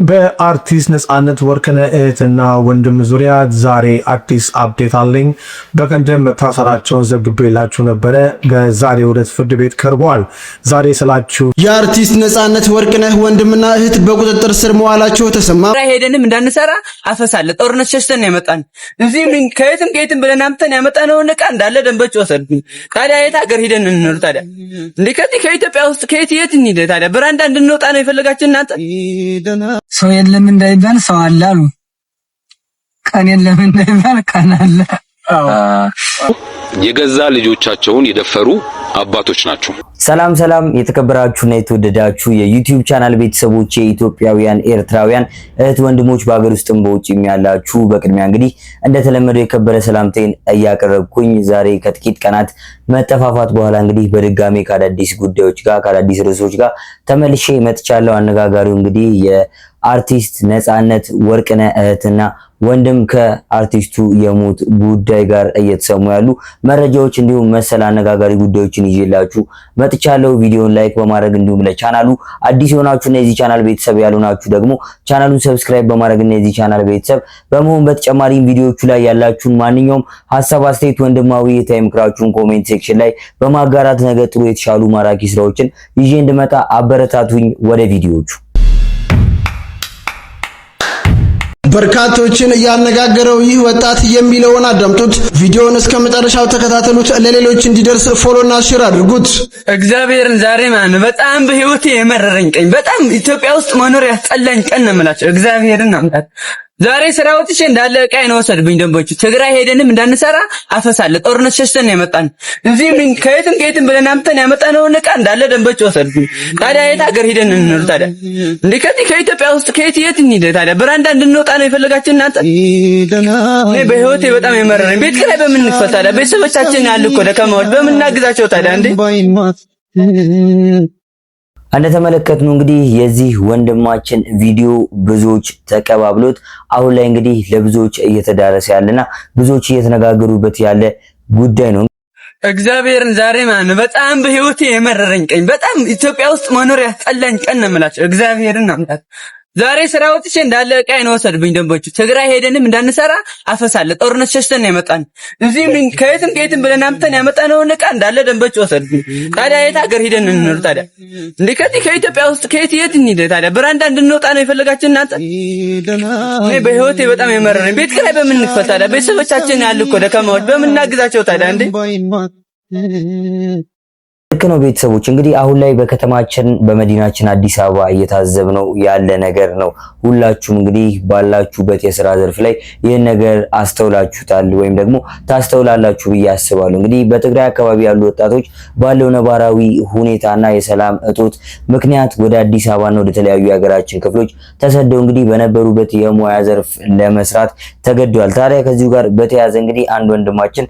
በአርቲስት ነጻነት ወርቅነህ እህትና ወንድም ዙሪያ ዛሬ አዲስ አፕዴት አለኝ። በቀደም መታሰራቸውን ዘግቤላችሁ ነበረ። በዛሬው ዕለት ፍርድ ቤት ቀርበዋል። ዛሬ ስላችሁ የአርቲስት ነጻነት ወርቅነህ ወንድምና እህት በቁጥጥር ስር መዋላቸው ተሰማ። ሄደንም እንዳንሰራ አፈሳለ ጦርነት ሸሽተን ያመጣን እዚህ ምን ከየትም ብለን አምጥተን ያመጣነውን ዕቃ እንዳለ ደንበጭ ወሰድብኝ። ታዲያ የት ሀገር ሄደን እንኖር? ታዲያ እንዴ ከኢትዮጵያ ውስጥ ከየት እንሂድ? ታዲያ ብራንዳ እንድንወጣ ነው የፈለጋችሁ እናንተ? ሰው የለም እንዳይባል ሰው አለ አሉ። ቀን የለም እንዳይባል ቀን አለ። የገዛ ልጆቻቸውን የደፈሩ አባቶች ናቸው። ሰላም የተከበራችሁና የተወደዳችሁ የዩቲዩብ ቻናል ቤተሰቦች የኢትዮጵያውያን ኤርትራውያን እህት ወንድሞች በአገር ውስጥም በውጭም ያላችሁ በቅድሚያ እንግዲህ እንደተለመደው የከበረ ሰላምታዬን እያቀረብኩኝ ዛሬ ከጥቂት ቀናት መጠፋፋት በኋላ እንግዲህ በድጋሜ ከአዳዲስ ጉዳዮች ጋር ከአዳዲስ ርዕሶች ጋር ተመልሼ መጥቻለሁ። አነጋጋሪው እንግዲህ የአርቲስት ነጻነት ወርቅነህ እህትና ወንድም ከአርቲስቱ የሞት ጉዳይ ጋር እየተሰሙ ያሉ መረጃዎች እንዲሁም መሰል አነጋጋሪ ጉዳዮችን ይዤላችሁ መጥቻለሁ። ቪዲዮን ላይክ በማድረግ እንዲሁም ለቻናሉ አዲስ የሆናችሁና የዚህ ቻናል ቤተሰብ ያልሆናችሁ ደግሞ ቻናሉን ሰብስክራይብ በማድረግና የዚህ ቻናል ቤተሰብ በመሆን በተጨማሪም ቪዲዮዎቹ ላይ ያላችሁን ማንኛውም ሐሳብ፣ አስተያየት፣ ወንድማዊ ምክራችሁን ኮሜንት ሴክሽን ላይ በማጋራት ነገ ጥሩ የተሻሉ ማራኪ ስራዎችን ይዤ እንድመጣ አበረታቱኝ። ወደ ቪዲዮዎቹ በርካቶችን ያነጋገረው ይህ ወጣት የሚለውን አዳምጡት። ቪዲዮውን እስከ መጨረሻው ተከታተሉት። ለሌሎች እንዲደርስ ፎሎና ሼር አድርጉት። እግዚአብሔርን ዛሬ ማን በጣም በህይወቴ የመረረኝ ቀን፣ በጣም ኢትዮጵያ ውስጥ መኖር ያስጠላኝ ቀን ነው የምላቸው። እግዚአብሔርን አምጣት ዛሬ ስራ ወጥቼ እንዳለ ዕቃዬን ወሰድብኝ ደንቦቹ። ትግራይ ሄደንም እንዳንሰራ አፈሳለ ጦርነት ሸሽተን ያመጣን እዚህ ምን ከየትም ብለን አምጥተን ያመጣነውን ዕቃ እንዳለ ደንቦቹ ወሰድብኝ። ታዲያ የት ሀገር ሄደን እንኖር? ታዲያ እንዴ ከኢትዮጵያ ውስጥ ከየት እንሂድ? ታዲያ ብራንዳ እንድንወጣ ነው የፈለጋችሁ እናንተ? እኔ በህይወቴ በጣም የመረረኝ ቤት ኪራይ በምን እንክፈል? ታዲያ ቤተሰቦቻችን ያሉ እኮ ደካማዎች በምን እናግዛቸው? ታዲያ እንዴ እንደተመለከትነው እንግዲህ የዚህ ወንድማችን ቪዲዮ ብዙዎች ተቀባብሎት አሁን ላይ እንግዲህ ለብዙዎች እየተዳረሰ ያለና ብዙዎች እየተነጋገሩበት ያለ ጉዳይ ነው። እግዚአብሔርን ዛሬ ማን በጣም በህይወቴ የመረረኝ ቀን፣ በጣም ኢትዮጵያ ውስጥ መኖር ያስጠላኝ ቀን ነው የምላቸው። እግዚአብሔርን አምጣት ዛሬ ስራ ወጥቼ እንዳለ ዕቃዬን ወሰድብኝ ደንቦቹ። ትግራይ ሄደንም እንዳንሰራ አፈሳለ ጦርነት ሸሽተን ያመጣን እዚህ ምን ከየትም ብለን አምጥተን ያመጣነውን ዕቃ እንዳለ ደንቦቹ ወሰድብኝ። ታዲያ የት ሀገር ሄደን እንኖር? ታዲያ እንዴ ከኢትዮጵያ ውስጥ ከየት እንሂድ? ታዲያ ብራንዳ እንድንወጣ ነው የፈለጋችሁ እናንተ? እኔ በህይወቴ በጣም የመረረኝ ቤት ኪራይ በምን እንክፈል? ታዲያ ቤተሰቦቻችን ያሉ እኮ ደካማዎች በምን እናግዛቸው? ታዲያ እንዴ ልክ ነው ቤተሰቦች። እንግዲህ አሁን ላይ በከተማችን በመዲናችን አዲስ አበባ እየታዘብነው ያለ ነገር ነው። ሁላችሁም እንግዲህ ባላችሁበት የሥራ ዘርፍ ላይ ይህን ነገር አስተውላችሁታል ወይም ደግሞ ታስተውላላችሁ ብዬ አስባለሁ። እንግዲህ በትግራይ አካባቢ ያሉ ወጣቶች ባለው ነባራዊ ሁኔታና የሰላም እጦት ምክንያት ወደ አዲስ አበባና ወደ ተለያዩ የሀገራችን ክፍሎች ተሰደው እንግዲህ በነበሩበት የሙያ ዘርፍ ለመስራት ተገደዋል። ታዲያ ከዚሁ ጋር በተያያዘ እንግዲህ አንድ ወንድማችን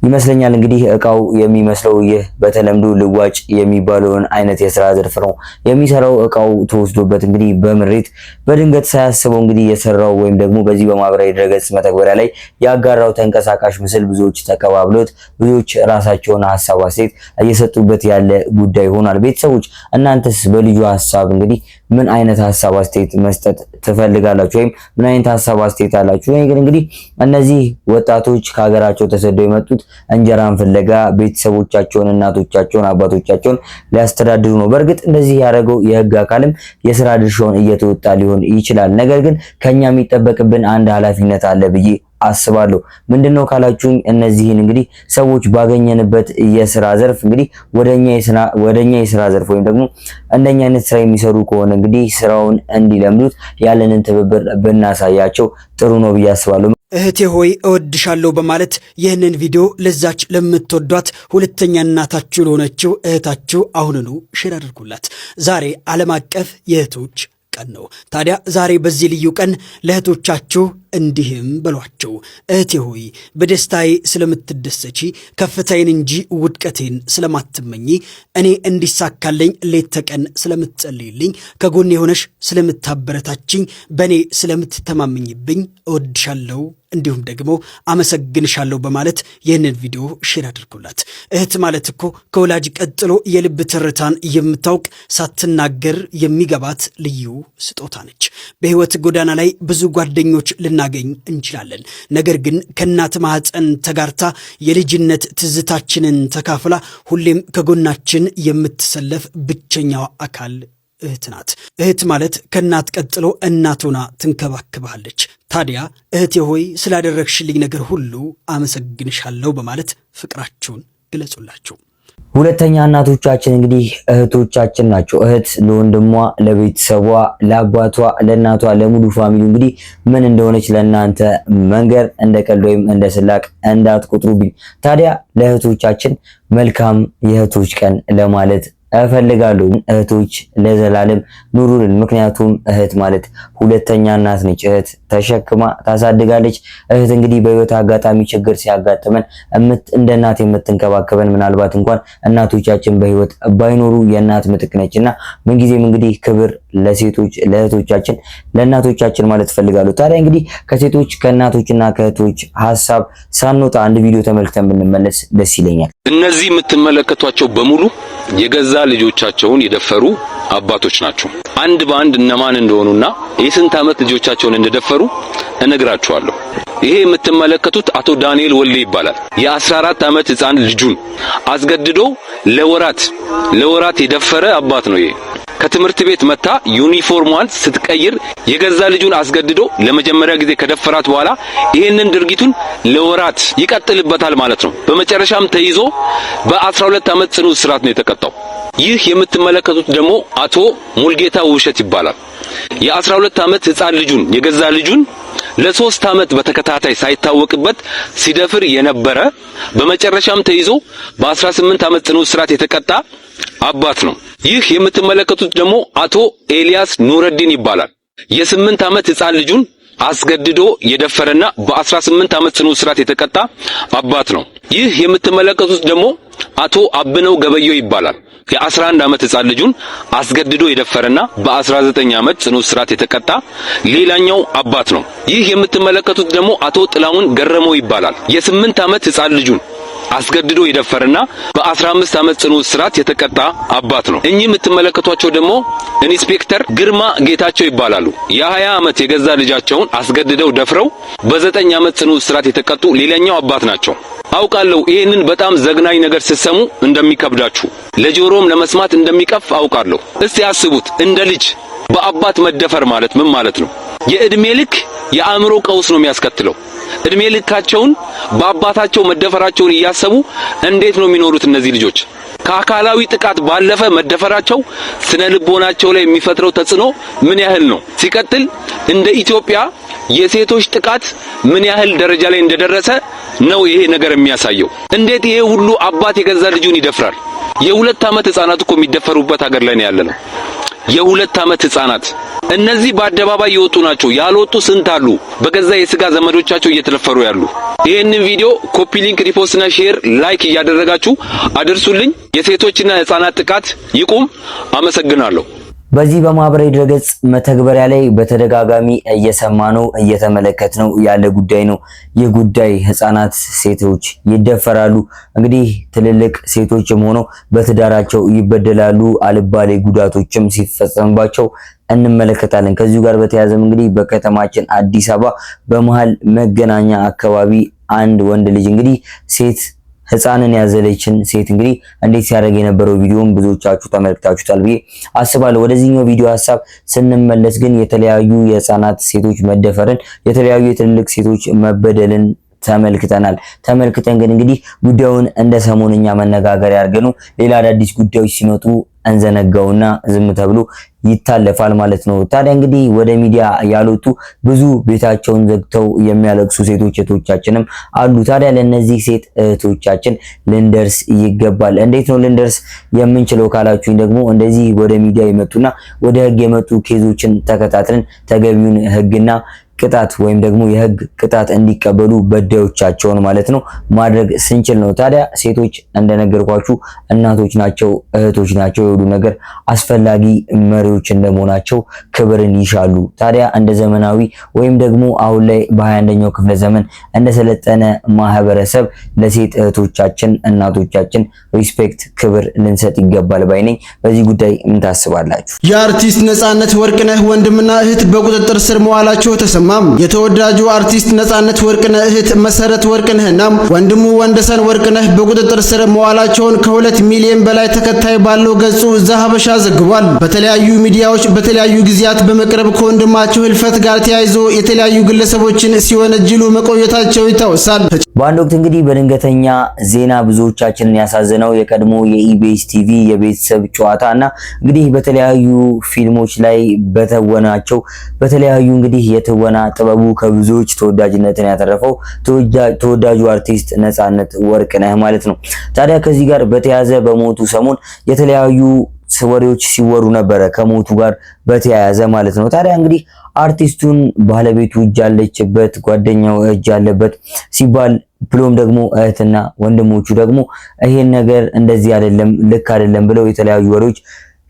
ይመስለኛል እንግዲህ እቃው የሚመስለው ይህ በተለምዶ ልዋጭ የሚባለውን አይነት የሥራ ዘርፍ ነው የሚሰራው። እቃው ተወስዶበት እንግዲህ በምሬት በድንገት ሳያስበው እንግዲህ የሰራው ወይም ደግሞ በዚህ በማህበራዊ ድረገጽ መተግበሪያ ላይ ያጋራው ተንቀሳቃሽ ምስል ብዙዎች ተቀባብሎት ብዙዎች ራሳቸውን ሐሳብ አስተያየት እየሰጡበት ያለ ጉዳይ ሆኗል። ቤተሰቦች እናንተስ በልጁ ሐሳብ እንግዲህ ምን አይነት ሐሳብ አስተያየት መስጠት ትፈልጋላችሁ ወይም ምን አይነት ሐሳብ አስተያየት አላችሁ? እንግዲህ እነዚህ ወጣቶች ከሀገራቸው ተሰደው የመጡት እንጀራን ፍለጋ ቤተሰቦቻቸውን፣ እናቶቻቸውን፣ አባቶቻቸውን ሊያስተዳድሩ ነው። በእርግጥ እንደዚህ ያደረገው የህግ አካልም የሥራ ድርሻውን እየተወጣ ሊሆን ይችላል። ነገር ግን ከኛ የሚጠበቅብን አንድ ኃላፊነት አለ ብዬ አስባለሁ። ምንድነው ካላችሁኝ እነዚህን እንግዲህ ሰዎች ባገኘንበት የሥራ ዘርፍ እንግዲህ ወደኛ የሥራ ዘርፍ ወይም ደግሞ እንደኛ አይነት ስራ የሚሰሩ ከሆነ እንግዲህ ስራውን እንዲለምዱት ያለንን ትብብር ብናሳያቸው ጥሩ ነው ብዬ አስባለሁ። እህቴ ሆይ እወድሻለሁ በማለት ይህንን ቪዲዮ ለዛች ለምትወዷት ሁለተኛ እናታችሁ ለሆነችው እህታችሁ አሁንኑ ሼር አድርጉላት። ዛሬ ዓለም አቀፍ የእህቶች ቀን ነው። ታዲያ ዛሬ በዚህ ልዩ ቀን ለእህቶቻችሁ እንዲህም በሏቸው፣ እህቴ ሆይ በደስታዬ ስለምትደሰቺ ከፍታዬን እንጂ ውድቀቴን ስለማትመኚ እኔ እንዲሳካለኝ ሌት ተቀን ስለምትጸልይልኝ ከጎኔ ሆነሽ ስለምታበረታችኝ በእኔ ስለምትተማመኝብኝ እወድሻለሁ እንዲሁም ደግሞ አመሰግንሻለሁ በማለት ይህንን ቪዲዮ ሼር አድርጉላት። እህት ማለት እኮ ከወላጅ ቀጥሎ የልብ ትርታን የምታውቅ ሳትናገር የሚገባት ልዩ ስጦታ ነች። በህይወት ጎዳና ላይ ብዙ ጓደኞች ልናገኝ እንችላለን። ነገር ግን ከእናት ማህፀን ተጋርታ የልጅነት ትዝታችንን ተካፍላ ሁሌም ከጎናችን የምትሰለፍ ብቸኛው አካል እህት ናት። እህት ማለት ከእናት ቀጥሎ እናት ሆና ትንከባከባለች። ታዲያ እህቴ ሆይ ስላደረግሽልኝ ነገር ሁሉ አመሰግንሻለሁ በማለት ፍቅራችሁን ግለጹላችሁ። ሁለተኛ እናቶቻችን እንግዲህ እህቶቻችን ናቸው። እህት ለወንድሟ፣ ለቤተሰቧ፣ ለአባቷ፣ ለእናቷ፣ ለሙሉ ፋሚሊ እንግዲህ ምን እንደሆነች ለእናንተ መንገር እንደ ቀልድ ወይም እንደ ስላቅ እንዳትቆጥሩብኝ። ታዲያ ለእህቶቻችን መልካም የእህቶች ቀን ለማለት እፈልጋለሁ። እህቶች ለዘላለም ኑሩልን። ምክንያቱም እህት ማለት ሁለተኛ እናት ነች። እህት ተሸክማ ታሳድጋለች። እህት እንግዲህ በህይወት አጋጣሚ ችግር ሲያጋጥመን እንደ እናት የምትንከባከበን ምናልባት እንኳን እናቶቻችን በህይወት ባይኖሩ የእናት ምትክ ነችና ምንጊዜም እንግዲህ ክብር ለሴቶች ለእህቶቻችን ለእናቶቻችን ማለት እፈልጋለሁ። ታዲያ እንግዲህ ከሴቶች ከእናቶችና ከእህቶች ሐሳብ ሳንወጣ አንድ ቪዲዮ ተመልክተን ብንመለስ ደስ ይለኛል። እነዚህ የምትመለከቷቸው በሙሉ የገዛ ልጆቻቸውን የደፈሩ አባቶች ናቸው። አንድ በአንድ እነማን እንደሆኑና የስንት ዓመት ልጆቻቸውን እንደደፈሩ እነግራችኋለሁ። ይሄ የምትመለከቱት አቶ ዳንኤል ወልዴ ይባላል። የ14 ዓመት ህፃን ልጁን አስገድዶ ለወራት የደፈረ አባት ነው። ይሄ ከትምህርት ቤት መታ ዩኒፎርሟን ስትቀይር የገዛ ልጁን አስገድዶ ለመጀመሪያ ጊዜ ከደፈራት በኋላ ይሄንን ድርጊቱን ለወራት ይቀጥልበታል ማለት ነው። በመጨረሻም ተይዞ በ12 ዓመት ጽኑ እስራት ነው የተቀጣው። ይህ የምትመለከቱት ደግሞ አቶ ሙልጌታ ውብሸት ይባላል። የ12 ዓመት ህፃን ልጁን የገዛ ልጁን ለ3 ዓመት በተከታታይ ሳይታወቅበት ሲደፍር የነበረ በመጨረሻም ተይዞ በ18 ዓመት ጽኑ እስራት የተቀጣ አባት ነው። ይህ የምትመለከቱት ደግሞ አቶ ኤልያስ ኑረዲን ይባላል። የ8 ዓመት ህፃን ልጁን አስገድዶ የደፈረና በ18 ዓመት ጽኑ እስራት የተቀጣ አባት ነው። ይህ የምትመለከቱት ደግሞ አቶ አብነው ገበየው ይባላል። የ11 ዓመት ህፃን ልጁን አስገድዶ የደፈረና በ19 ዓመት ጽኑ እስራት የተቀጣ ሌላኛው አባት ነው። ይህ የምትመለከቱት ደግሞ አቶ ጥላሁን ገረመው ይባላል። የ8 ዓመት ህፃን ልጁን አስገድዶ የደፈረና በ15 ዓመት ጽኑ እስራት የተቀጣ አባት ነው። እኚህ የምትመለከቷቸው ደግሞ ኢንስፔክተር ግርማ ጌታቸው ይባላሉ። የ20 ዓመት የገዛ ልጃቸውን አስገድደው ደፍረው በ9 ዓመት ጽኑ እስራት የተቀጡ ሌላኛው አባት ናቸው። አውቃለሁ ይህንን በጣም ዘግናኝ ነገር ስትሰሙ እንደሚከብዳችሁ ለጆሮም ለመስማት እንደሚቀፍ አውቃለሁ። እስቲ አስቡት፣ እንደ ልጅ በአባት መደፈር ማለት ምን ማለት ነው? የእድሜ ልክ የአእምሮ ቀውስ ነው የሚያስከትለው። እድሜ ልካቸውን በአባታቸው መደፈራቸውን እያሰቡ እንዴት ነው የሚኖሩት እነዚህ ልጆች? ከአካላዊ ጥቃት ባለፈ መደፈራቸው ስነ ልቦናቸው ላይ የሚፈጥረው ተጽዕኖ ምን ያህል ነው? ሲቀጥል እንደ ኢትዮጵያ የሴቶች ጥቃት ምን ያህል ደረጃ ላይ እንደደረሰ ነው ይሄ ነገር የሚያሳየው። እንዴት ይሄ ሁሉ አባት የገዛ ልጁን ይደፍራል? የ2 ዓመት ህፃናት እኮ የሚደፈሩበት ሀገር ላይ ነው ያለነው። የ2 ዓመት ህፃናት እነዚህ በአደባባይ የወጡ ናቸው። ያልወጡ ስንት አሉ? በገዛ የስጋ ዘመዶቻቸው እየተደፈሩ ያሉ። ይሄንን ቪዲዮ ኮፒ ሊንክ፣ ሪፖስት እና ሼር ላይክ እያደረጋችሁ አድርሱልኝ። የሴቶችና ህፃናት ጥቃት ይቁም። አመሰግናለሁ። በዚህ በማህበራዊ ድረገጽ መተግበሪያ ላይ በተደጋጋሚ እየሰማነው እየተመለከትነው ያለ ጉዳይ ነው። ይህ ጉዳይ ህፃናት ሴቶች ይደፈራሉ። እንግዲህ ትልልቅ ሴቶችም ሆነው በትዳራቸው ይበደላሉ። አልባሌ ጉዳቶችም ሲፈጸምባቸው እንመለከታለን። ከዚሁ ጋር በተያያዘም እንግዲህ በከተማችን አዲስ አበባ በመሃል መገናኛ አካባቢ አንድ ወንድ ልጅ እንግዲህ ሴት ህፃንን ያዘለችን ሴት እንግዲህ እንዴት ሲያደርግ የነበረው ቪዲዮም ብዙዎቻችሁ ተመልክታችሁታል ብዬ አስባለሁ። ወደዚህኛው ቪዲዮ ሐሳብ ስንመለስ ግን የተለያዩ የህፃናት ሴቶች መደፈርን፣ የተለያዩ የትልልቅ ሴቶች መበደልን ተመልክተን ግን እንግዲህ ጉዳዩን እንደ ሰሞንኛ መነጋገር ያርገኑ ሌላ አዳዲስ ጉዳዮች ሲመጡ እንዘነጋውና ዝም ተብሎ ይታለፋል ማለት ነው። ታዲያ እንግዲህ ወደ ሚዲያ ያልወጡ ብዙ ቤታቸውን ዘግተው የሚያለቅሱ ሴቶች እህቶቻችንም አሉ። ታዲያ ለነዚህ ሴት እህቶቻችን ልንደርስ ይገባል። እንዴት ነው ልንደርስ የምንችለው ካላችሁኝ ደግሞ እንደዚህ ወደ ሚዲያ የመጡና ወደ ህግ የመጡ ኬዞችን ተከታትለን ተገቢውን ህግና ቅጣት ወይም ደግሞ የህግ ቅጣት እንዲቀበሉ በዳዮቻቸውን ማለት ነው ማድረግ ስንችል ነው። ታዲያ ሴቶች እንደነገርኳችሁ እናቶች ናቸው፣ እህቶች ናቸው። የሁሉ ነገር አስፈላጊ መሪዎች እንደመሆናቸው ክብርን ይሻሉ። ታዲያ እንደ ዘመናዊ ወይም ደግሞ አሁን ላይ በ21ኛው ክፍለ ዘመን እንደሰለጠነ ማህበረሰብ ለሴት እህቶቻችን እናቶቻችን ሪስፔክት ክብር ልንሰጥ ይገባል ባይ ነኝ። በዚህ ጉዳይ ምን ታስባላችሁ? የአርቲስት ነጻነት ወርቅነህ ወንድምና እህት በቁጥጥር ስር መዋላቸው ተሰማም። የተወዳጁ አርቲስት ነጻነት ወርቅነህ እህት መሰረት ወርቅነህና ወንድሙ ወንደሰን ወርቅነህ በቁጥጥር ስር መዋላቸውን ከ2 ሚሊዮን በላይ ተከታይ ባለው ገጹ ዘሀበሻ ዘግቧል። በተለያዩ ሚዲያዎች በተለያዩ ጊዜያት በመቅረብ ከወንድማቸው ህልፈት ጋር ተያይዞ የተለያዩ ግለሰቦችን ሲወነጅሉ መቆየታቸው ይታወሳል። በአንድ ወቅት እንግዲህ በድንገተኛ ዜና ብዙዎቻችንን ያሳዘነው የቀድሞ የኢቢኤስ ቲቪ የቤተሰብ ጨዋታ እና እንግዲህ በተለያዩ ፊልሞች ላይ በተወናቸው በተለያዩ እንግዲህ የትወና ጥበቡ ከብዙዎች ተወዳጅነትን ያተረፈው ተወዳጁ አርቲስት ነጻነት ወርቅነህ ማለት ነው። ታዲያ ከዚህ ጋር በተያያዘ በሞቱ ሰሞን የተለያዩ ወሬዎች ሲወሩ ነበረ ከሞቱ ጋር በተያያዘ ማለት ነው። ታዲያ እንግዲህ አርቲስቱን ባለቤቱ እጅ አለችበት፣ ጓደኛው እጅ አለበት ሲባል ብሎም ደግሞ እህትና ወንድሞቹ ደግሞ ይሄን ነገር እንደዚህ አይደለም ልክ አይደለም ብለው የተለያዩ ወሬዎች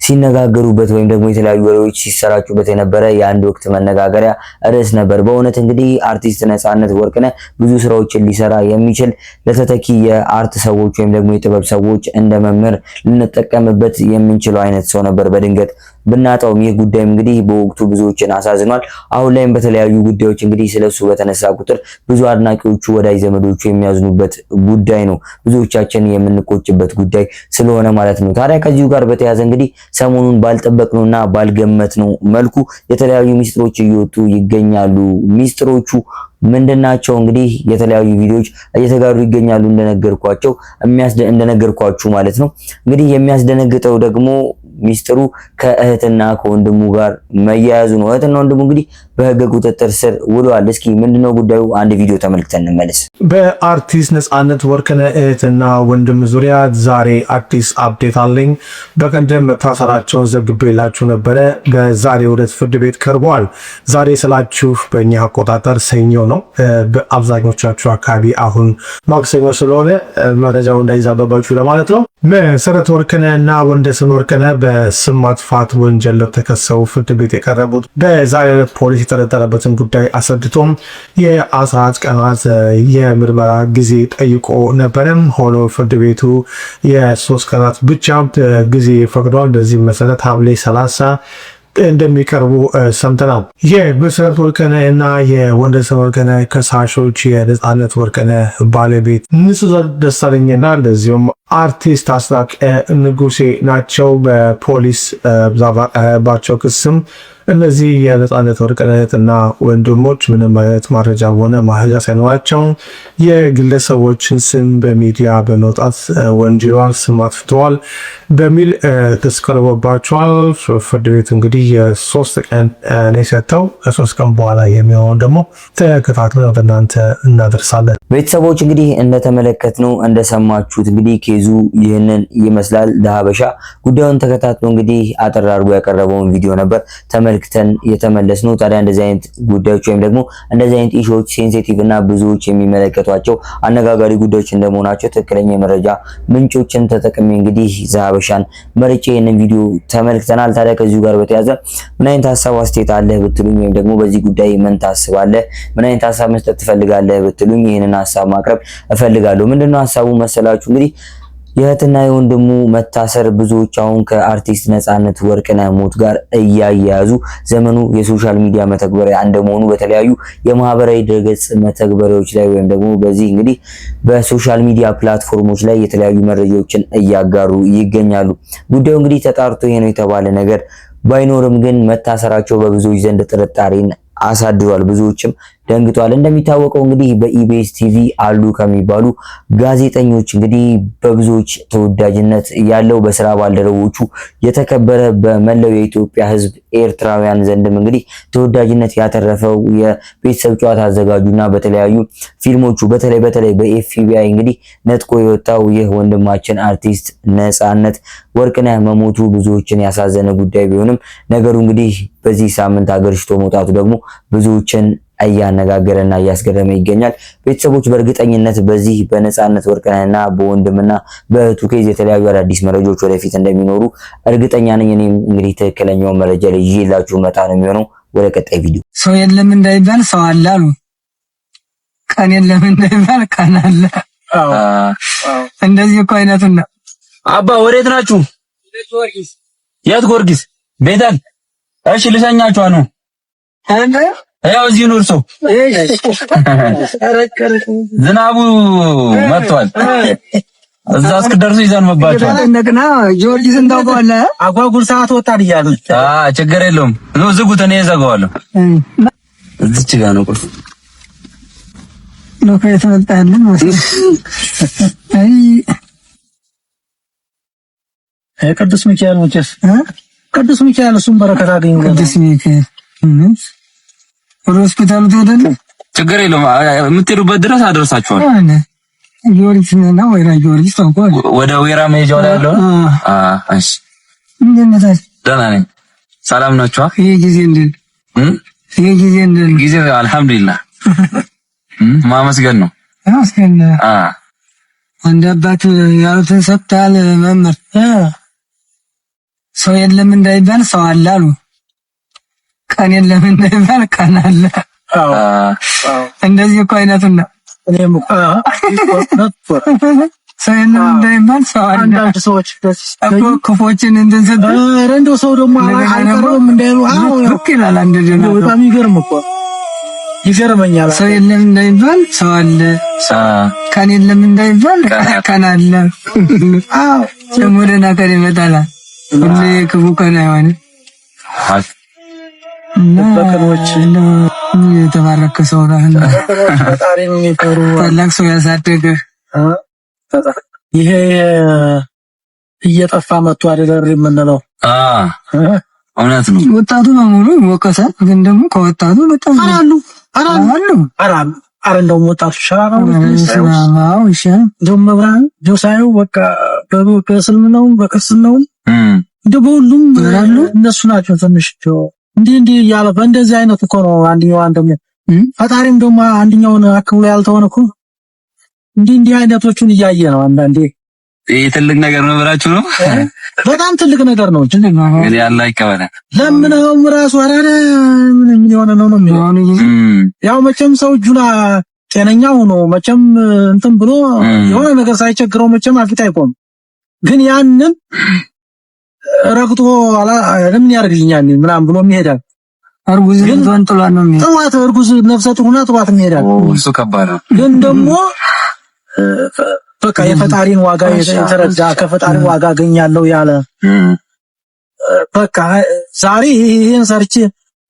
ሲነጋገሩበት ወይም ደግሞ የተለያዩ ወሬዎች ሲሰራጩበት የነበረ የአንድ ወቅት መነጋገሪያ ርዕስ ነበር። በእውነት እንግዲህ አርቲስት ነጻነት ወርቅነህ ብዙ ስራዎችን ሊሰራ የሚችል ለተተኪ የአርት ሰዎች ወይም ደግሞ የጥበብ ሰዎች እንደ መምህር ልንጠቀምበት የምንችለው አይነት ሰው ነበር። በድንገት ብናጣውም ይህ ጉዳይ እንግዲህ በወቅቱ ብዙዎችን አሳዝኗል። አሁን ላይም በተለያዩ ጉዳዮች እንግዲህ ስለሱ በተነሳ ቁጥር ብዙ አድናቂዎቹ ወዳጅ ዘመዶቹ የሚያዝኑበት ጉዳይ ነው፣ ብዙዎቻችን የምንቆጭበት ጉዳይ ስለሆነ ማለት ነው። ታዲያ ከዚሁ ጋር በተያያዘ እንግዲህ ሰሞኑን ባልጠበቅነውና ባልገመትነው መልኩ የተለያዩ ሚስጥሮች እየወጡ ይገኛሉ። ሚስጥሮቹ ምንድናቸው? እንግዲህ የተለያዩ ቪዲዮዎች እየተጋሩ ይገኛሉ እንደነገርኳችሁ ማለት ነው። እንግዲህ የሚያስደነግጠው ደግሞ ሚስጥሩ ከእህትና ከወንድሙ ጋር መያያዙ ነው። እህትና ወንድሙ እንግዲህ በህግ ቁጥጥር ስር ውለዋል። እስኪ ምንድነው ጉዳዩ? አንድ ቪዲዮ ተመልክተን እንመለስ። በአርቲስት ነጻነት ወርቅነህ እህትና ወንድም ዙሪያ ዛሬ አዲስ አፕዴት አለኝ። በቀደም መታሰራቸውን ዘግቤላችሁ ነበረ። በዛሬ ዕለት ፍርድ ቤት ቀርበዋል። ዛሬ ስላችሁ በእኛ አቆጣጠር ሰኞ ነው። በአብዛኞቻችሁ አካባቢ አሁን ማክሰኞ ስለሆነ መረጃው እንዳይዛበባችሁ ለማለት ነው። መሰረት ወርቅነህ እና ወንደሰን ወርቅነህ በስም ማጥፋት ወንጀል ተከሰው ፍርድ ቤት የቀረቡት በዛሬ ፖሊስ የተጠረጠረበትን ጉዳይ አስረድቶም የ14 ቀናት የምርመራ ጊዜ ጠይቆ ነበረም። ሆኖ ፍርድ ቤቱ የ3 ቀናት ብቻ ጊዜ ፈቅዷል። በዚህ መሰረት ሐምሌ 30 እንደሚቀርቡ ሰምተናል። የመሰረት ወርቅነህ እና የወንደሰን ወርቅነህ ከሳሾች የነጻነት ወርቅነህ ባለቤት ንጽሕት ደሳለኝና እንደዚሁም አርቲስት አስናቀ ንጉሴ ናቸው። በፖሊስ ባቸው ክስም እነዚህ የነጻነት ወርቅነህ እና ወንድሞች ምንም አይነት ማረጃ ሆነ ማህጃ ሳይኖራቸው የግለሰቦችን ስም በሚዲያ በመውጣት ወንጅለዋል፣ ስም አጥፍተዋል በሚል ክስ ቀርቦባቸዋል። ፍርድ ቤቱ እንግዲህ የ3 ቀን ነው የሰጠው። ከ3 ቀን በኋላ የሚሆነውን ደግሞ ተከታትለን ወደ እናንተ እናደርሳለን። ቤተሰቦች እንግዲህ እንደተመለከትነው እንደሰማችሁት እንግዲህ ኬዙ ይህንን ይመስላል። ዳሀበሻ ጉዳዩን ተከታትሎ እንግዲህ አጠር አድርጎ ያቀረበውን ቪዲዮ ነበር ተመልክተን የተመለስነው። ታዲያ እንደዚህ አይነት ጉዳዮች ወይም ደግሞ እንደዚህ አይነት ኢሹዎች ሴንሲቲቭ እና ብዙዎች የሚመለከቷቸው አነጋጋሪ ጉዳዮች እንደመሆናቸው ትክክለኛ የመረጃ ምንጮችን ተጠቅሜ እንግዲህ ዘሀበሻን መርጬ ይህንን ቪዲዮ ተመልክተናል። ታዲያ ከዚሁ ጋር በተያያዘ ምን አይነት ሀሳብ አስተያየት አለህ ብትሉኝ ወይም ደግሞ በዚህ ጉዳይ ምን ታስባለህ፣ ምን አይነት ሀሳብ መስጠት ትፈልጋለህ ብትሉኝ ይህንን ሀሳብ ማቅረብ እፈልጋለሁ። ምንድነው ሀሳቡ መሰላችሁ? እንግዲህ የእህትና የወንድሙ መታሰር ብዙዎች አሁን ከአርቲስት ነጻነት ወርቅነህ ሞት ጋር እያያያዙ ዘመኑ የሶሻል ሚዲያ መተግበሪያ እንደመሆኑ በተለያዩ የማህበራዊ ድረገጽ መተግበሪያዎች ላይ ወይም ደግሞ በዚህ እንግዲህ በሶሻል ሚዲያ ፕላትፎርሞች ላይ የተለያዩ መረጃዎችን እያጋሩ ይገኛሉ። ጉዳዩ እንግዲህ ተጣርቶ ይሄ ነው የተባለ ነገር ባይኖርም ግን መታሰራቸው በብዙዎች ዘንድ ጥርጣሬን አሳድሯል። ብዙዎችም ደንግጧል። እንደሚታወቀው እንግዲህ በኢቢኤስ ቲቪ አሉ ከሚባሉ ጋዜጠኞች እንግዲህ በብዙዎች ተወዳጅነት ያለው በስራ ባልደረቦቹ የተከበረ በመላው የኢትዮጵያ ሕዝብ ኤርትራውያን ዘንድም እንግዲህ ተወዳጅነት ያተረፈው የቤተሰብ ጨዋታ አዘጋጁና በተለያዩ ፊልሞቹ በተለይ በኤፍቢአይ እንግዲህ ነጥቆ የወጣው ይህ ወንድማችን አርቲስት ነጻነት ወርቅነህ መሞቱ ብዙዎችን ያሳዘነ ጉዳይ ቢሆንም ነገሩ እንግዲህ በዚህ ሳምንት አገርሽቶ መውጣቱ ደግሞ ብዙዎችን እያነጋገረና እያስገረመ ይገኛል። ቤተሰቦች በእርግጠኝነት በዚህ በነጻነት ወርቅነህና በወንድምና በእህቱ ኬዝ የተለያዩ አዳዲስ መረጃዎች ወደፊት እንደሚኖሩ እርግጠኛ ነኝ። እኔም እንግዲህ ትክክለኛውን መረጃ ላይ ይዤላችሁ መጣ ነው የሚሆነው። ወደ ቀጣይ ቪዲዮ። ሰው የለም እንዳይባል ሰው አለ አሉ። ቀን የለም እንዳይባል ቀን አለ። እንደዚህ እኮ አይነቱና አባ ወዴት ናችሁ? የት ጊዮርጊስ ቤተል? እሺ ልሸኛችሁ ነው። ያው እዚህ ኑር ሰው ዝናቡ መጥቷል። እዛ እስክደርሱ ይዘን መባቻል። እንደገና ጊዮርጊስን ታውቀዋለህ? አጓጉል ሰዓት ወጣን እያሉ ችግር የለውም ነው ዝጉት፣ እኔ እዘጋዋለሁ። እዚች ጋር ነው ቁልፍ ነው ከየተመጣልን አይ ቅዱስ ሚካኤል ወጭስ ቅዱስ ሚካኤል እሱም በረከት አገኘ። ቅዱስ ሚካኤል ሆስፒታሉ ተደለ ችግር የለውም የምትሄዱበት ድረስ አደርሳችኋለሁ። ጊዮርጊስ ነው ወይራ ጊዮርጊስ ታውቀዋለህ? ወደ ወይራ መሄጃው ላይ ያለው እሺ። እንደት ነህ? ደህና ነኝ። ሰላም ናችሁ? ይሄ ጊዜ ጊዜ አልሐምዱሊላህ ማመስገን ነው። ማመስገን አንድ አባት ያሉትን ሰጥታል። መምህር ሰው የለም እንዳይባል ሰው አለ አሉ። ቀን የለም እንዳይባል ቀን አለ። እንደዚህ እኮ አይነቱና እኔም ሰው የለም እንዳይባል ሰው አለ። አንዳንድ ሰዎች ክፎችን እንደዚህ እንደው ሰው ደግሞ አይቀርም እንዳይሉ ይላል። አንደኛ በጣም ይገርም እኮ ይገርመኛል። ሰው የለም እንዳይባል ሰው አለ። ቀን የለም እንዳይባል ቀን አለ። አዎ ደግሞ ደህና ቀን ይመጣል። ሁሌ ክፉ ቀን አይሆንም። በቀኖች የተባረከ ሰው ነህ። ፈጣሪን የሚፈሩ ታላቅ ሰው ያሳደገ ይሄ እየጠፋ መጥቶ አይደል የምንለው? እውነት ነው። ወጣቱ በሙሉ ይወቀሳል፣ ግን ደግሞ ከወጣቱ በጣም አራሉ እንደውም ወጣቱ ሻራው እንደውም መብራን ጆሳዩ በቃ በእስልምናው በክርስትናው እንደ በሁሉም ያሉ እነሱ ናቸው። ትንሽ እንዲህ እያለ በእንደዚህ አይነት እኮ ነው አንደኛው ፈጣሪም ደግሞ አንደኛውን አክብሎ ያልተሆነ እኮ እንዲህ አይነቶቹን እያየ ነው። አንዳንዴ ይሄ ትልቅ ነገር ነው ብላችሁ ነው? በጣም ትልቅ ነገር ነው። እንግዲህ አላህ ይቀበላል። ለምነውም ራሱ አራዳ ምን የሆነ ነው ያው መቼም ሰው እጁና ጤነኛ ሆኖ መቼም እንትን ብሎ የሆነ ነገር ሳይቸግረው መቼም አፍታ አይቆም። ግን ያንን ረግጦ ለምን ያርግልኛል ምናምን ብሎ ይሄዳል። እርጉዝ ግን ጥሏት ነው የሚሄድ። ጥሏት እርጉዝ ነፍሰ ጡር ሆና ጥሏት ይሄዳል። እሱ ከባድ ነው። ግን ደግሞ በቃ የፈጣሪን ዋጋ የተረዳ ከፈጣሪ ዋጋ አገኛለሁ ያለ በቃ ዛሬ ይሄን ሰርቼ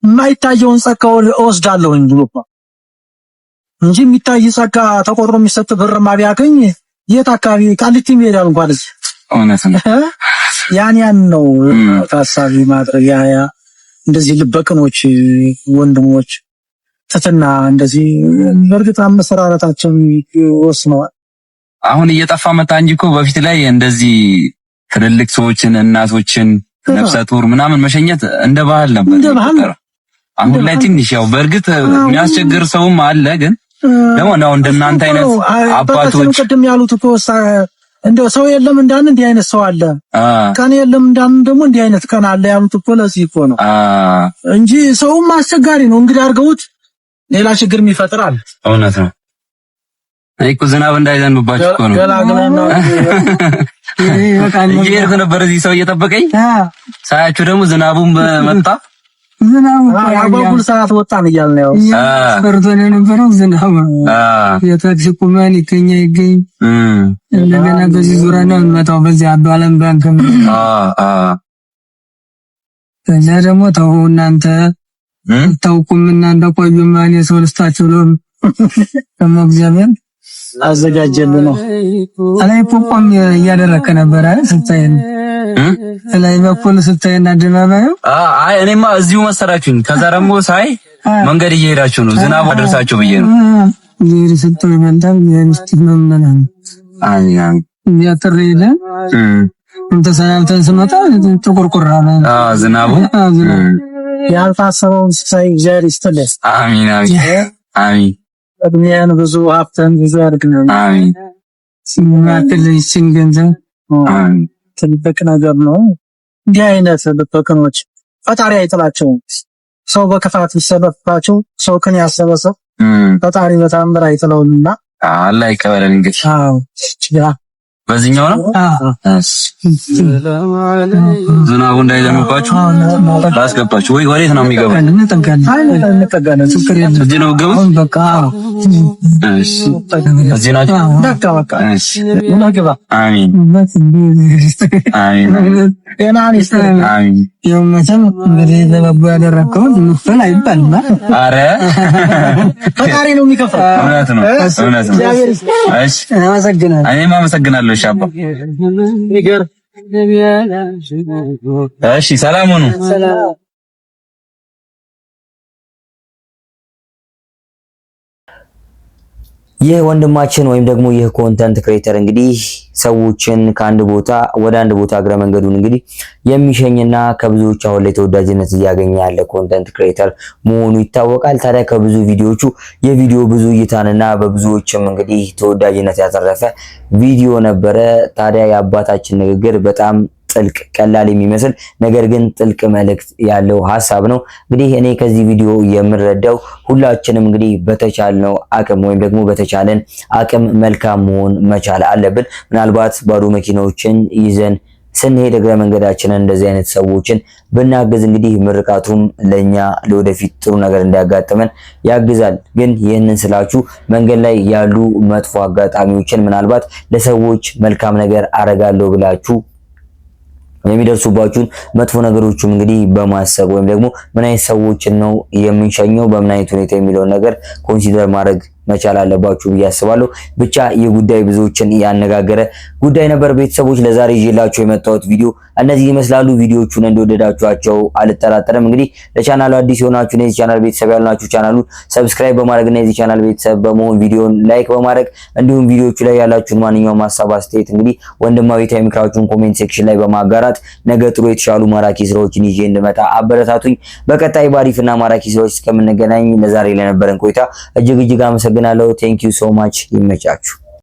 የማይታየውን ጸጋ እወስዳለሁኝ ብሎ እንጂ የሚታይ ጸጋ ተቆጥሮ የሚሰጥ ብርማ ቢያገኝ የት አካባቢ ቃሊቲ ይሄዳል እንኳን እዚህ። እውነት ነው። ያን ነው ታሳቢ ማድረግ ያ እንደዚህ ልበቅኖች ወንድሞች ተተና እንደዚህ በርግጥ አመሰራረታቸው ይወስነዋል። አሁን እየጠፋ መጣ እንጂ እኮ በፊት ላይ እንደዚህ ትልልቅ ሰዎችን እናቶችን ነፍሰ ጡር ምናምን መሸኘት እንደ ባህል ነበር። አሁን ላይ ትንሽ ያው በርግጥ የሚያስቸግር ሰውም አለ። ግን ደግሞ ነው እንደናንተ አይነት አባቶች ቅድም ያሉት እኮ እንደው ሰው የለም እንዳን እንዲህ አይነት ሰው አለ፣ ቀን የለም እንዳን ደግሞ እንዲህ አይነት ቀን አለ ያሉት እኮ ለዚህ እኮ ነው እንጂ ሰውም አስቸጋሪ ነው። እንግዲህ አድርገውት ሌላ ችግር ይፈጥራል። እውነት ነው። እኮ ዝናብ እንዳይዘንብባችሁ እኮ ነው። እየሄድኩ ነበር እዚህ ሰው እየጠበቀኝ ሳያችሁ ደግሞ ዝናቡም መጣ። ዝናቡ አጓጉል ሰዓት ወጣን እያልን ነው ፈርቶን የነበረው ዝናብ የታክሲ ቁመን ይገኝ እንደገና በዚህ ዙሪያ ነው የሚመጣው በዚህ አባለም ባንክ ከዛ ደግሞ ተው እናንተ ታውቁም እናንተ ቆዩም ማን የሰው ልስታችሁ ነው ደግሞ እግዚአብሔር አዘጋጀልን ነው አላይ ፖፖም እያደረከ ነበር አይደል ስታየን ላይ በኩል ስታየና ድናባዩ አይ እኔማ እዚሁ መሰራችሁኝ። ከዛ ደግሞ ሳይ መንገድ እየሄዳችሁ ነው ዝናብ አደረሳችሁ ብዬ ነው ይሄ ስታየው መንታም የምስት መመና አያን ያተረይለ እንተ ሰላምተን ስመጣ ጥቁርቁራ ነው ዝናቡ ያልታሰበውን ሳይ እግዚአብሔር ይስጥልህ። አሚን አሚን አሚን። እድሜን ብዙ ሀብትን ብዙ ያድርግልን። አሚን። ሲማክል ሲንገንዘብ አሚን። ትልቅ ነገር ነው። እንዲህ አይነት በተከኖች ፈጣሪ አይጥላቸውም። ሰው በክፋት ይሰበባቸው ሰው ከን ያሰበሰው ፈጣሪ በታምር አይጥለውምና አላህ ይቀበለን። እንግዲህ ያ በዚህኛው ነው ዝናቡ እንዳይዘንባችሁ ላስገባችሁ ወይ ወዴት ነው የሚገባው? እንጠጋለን ችግር የለም። እዚህ ነው ገባው። በቃ እሺ እዚህ ናችሁ። በቃ እሺ እናገባ። አሚን አሚን ጤናን ይስጥልኝ። አሚን። የመሰም እንግዲህ ለበጎ ያደረከው ምፍል አይባልም። አረ ፈጣሪ ነው የሚከፍለው። እውነት ነው እውነት ነው። እሺ አመሰግናለሁ። እኔም አመሰግናለሁ። ሻባ እሺ ሰላም ሁኑ። ይህ ወንድማችን ወይም ደግሞ ይህ ኮንተንት ክሬተር እንግዲህ ሰዎችን ከአንድ ቦታ ወደ አንድ ቦታ እግረ መንገዱን እንግዲህ የሚሸኝና ከብዙዎች አሁን ላይ ተወዳጅነት እያገኘ ያለ ኮንተንት ክሬተር መሆኑ ይታወቃል። ታዲያ ከብዙ ቪዲዮቹ የቪዲዮ ብዙ እይታንና በብዙዎችም እንግዲህ ተወዳጅነት ያተረፈ ቪዲዮ ነበረ። ታዲያ የአባታችን ንግግር በጣም ጥልቅ ቀላል የሚመስል ነገር ግን ጥልቅ መልእክት ያለው ሐሳብ ነው። እንግዲህ እኔ ከዚህ ቪዲዮ የምረዳው ሁላችንም እንግዲህ በተቻልነው አቅም ወይም ደግሞ በተቻለን አቅም መልካም መሆን መቻል አለብን። ምናልባት ባዶ መኪናዎችን ይዘን ስንሄድ እግረ መንገዳችንን እንደዚህ አይነት ሰዎችን ብናግዝ እንግዲህ ምርቃቱም ለኛ ለወደፊት ጥሩ ነገር እንዲያጋጥመን ያግዛል። ግን ይህንን ስላችሁ መንገድ ላይ ያሉ መጥፎ አጋጣሚዎችን ምናልባት ለሰዎች መልካም ነገር አረጋለሁ ብላችሁ የሚደርሱባችሁን መጥፎ ነገሮችም እንግዲህ በማሰብ ወይም ደግሞ ምን አይነት ሰዎችን ነው የምንሸኘው በምን አይነት ሁኔታ የሚለውን ነገር ኮንሲደር ማድረግ መቻል አለባችሁ ብዬ አስባለሁ። ብቻ ይህ ጉዳይ ብዙዎችን ያነጋገረ ጉዳይ ነበር። ቤተሰቦች ለዛሬ ይዤላችሁ የመጣሁት ቪዲዮ እነዚህ ይመስላሉ። ቪዲዮቹን እንደወደዳችኋቸው አልጠራጠርም። እንግዲህ ለቻናሉ አዲስ የሆናችሁ የዚህ ቻናል ቤተሰብ ያልናችሁ ቻናሉን ሰብስክራይብ በማድረግ እና የዚህ ቻናል ቤተሰብ በመሆን ቪዲዮን ላይክ በማድረግ እንዲሁም ቪዲዮቹ ላይ ያላችሁን ማንኛውም ሀሳብ አስተያየት እንግዲህ ወንድማዊ ምክራችሁን ኮሜንት ሴክሽን ላይ በማጋራት ነገ ጥሩ የተሻሉ ማራኪ ስራዎችን ይዤ እንድመጣ አበረታቱኝ። በቀጣይ ባሪፍና ማራኪ ስራዎች እስከምንገናኝ ለዛሬ ለነበረን ቆይታ እጅግ አመሰግናለሁ። ቴንክ ዩ ሶ ማች። ይመቻችሁ።